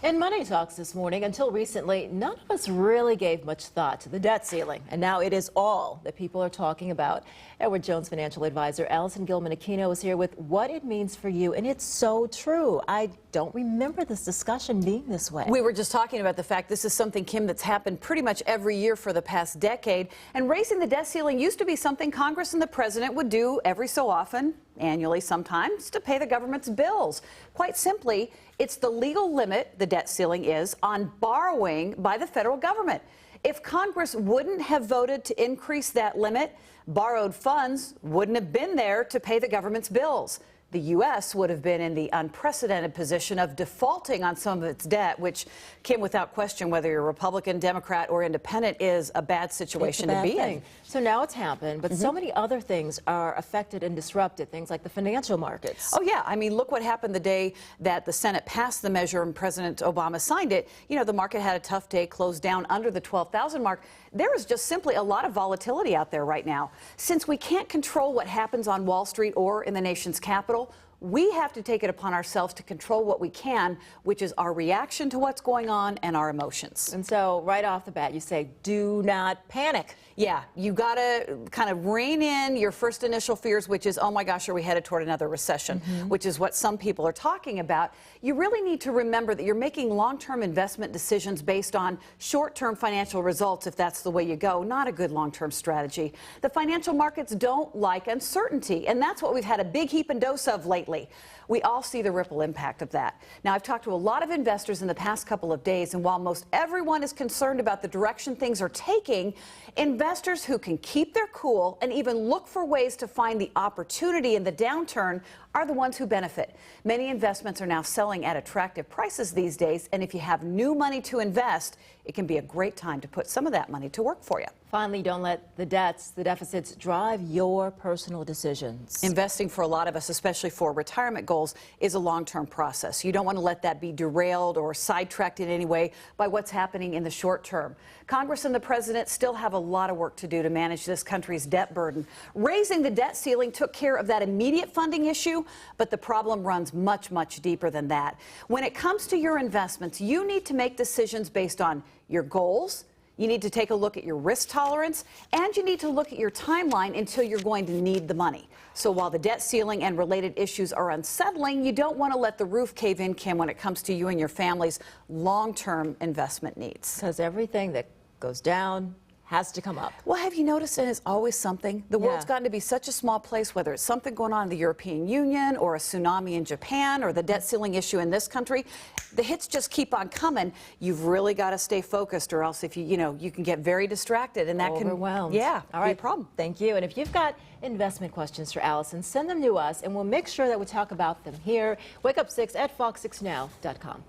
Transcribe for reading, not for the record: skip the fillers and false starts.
In Money Talks this morning, until recently, none of us really gave much thought to the debt ceiling. And now it is all that people are talking about. Edward Jones financial advisor Allison Gilman-Aquino is here with what it means for you. And it's so true. I don't remember this discussion being this way. We were just talking about the fact this is something, Kim, that's happened pretty much every year for the past decade. And raising the debt ceiling used to be something Congress and the president would do every so often, annually sometimes, to pay the government's bills. Quite simply, it's the legal limit, the debt ceiling is, on borrowing by the federal government. If Congress wouldn't have voted to increase that limit, borrowed funds wouldn't have been there to pay the government's bills. The U.S. would have been in the unprecedented position of defaulting on some of its debt, which, Kim, without question, whether you're Republican, Democrat, or independent, is a bad situation to be in. So now it's happened, but so many other things are affected and disrupted, things like the financial markets. Oh, yeah. I mean, look what happened the day that the Senate passed the measure and President Obama signed it. You know, the market had a tough day, closed down under the 12,000 mark. There is just simply a lot of volatility out there right now. Since we can't control what happens on Wall Street or in the nation's capital, we have to take it upon ourselves to control what we can, which is our reaction to what's going on and our emotions. And so right off the bat, you say, do not panic. Yeah, you got to kind of rein in your first initial fears, which is, oh my gosh, are we headed toward another recession, which is what some people are talking about. You really need to remember that you're making long-term investment decisions based on short-term financial results, if that's the way you go, not a good long-term strategy. The financial markets don't like uncertainty, and that's what we've had a big heap and dose of lately. We all see the ripple impact of that. Now, I've talked to a lot of investors in the past couple of days, and while most everyone is concerned about the direction things are taking, investors who can keep their cool and even look for ways to find the opportunity in the downturn are the ones who benefit. Many investments are now selling at attractive prices these days, and if you have new money to invest, it can be a great time to put some of that money to work for you. Finally, don't let the debts, the deficits drive your personal decisions. Investing for a lot of us, especially for retirement goals, is a long-term process. You don't want to let that be derailed or sidetracked in any way by what's happening in the short term. Congress and the president still have a lot of work to do to manage this country's debt burden. Raising the debt ceiling took care of that immediate funding issue, but the problem runs much, much deeper than that. When it comes to your investments, you need to make decisions based on your goals. You need to take a look at your risk tolerance, and you need to look at your timeline until you're going to need the money. So while the debt ceiling and related issues are unsettling, you don't want to let the roof cave in, Kim, when it comes to you and your family's long-term investment needs. Because everything that goes down has to come up. Well, have you noticed it is always something? The world's gotten to be such a small place, whether it's something going on in the European Union or a tsunami in Japan or the debt ceiling issue in this country, the hits just keep on coming. You've really got to stay focused, or else if you can get very distracted, and that overwhelmed. All right, be a problem. Thank you. And if you've got investment questions for Allison, send them to us and we'll make sure that we talk about them here. Wake up 6 at fox6now.com.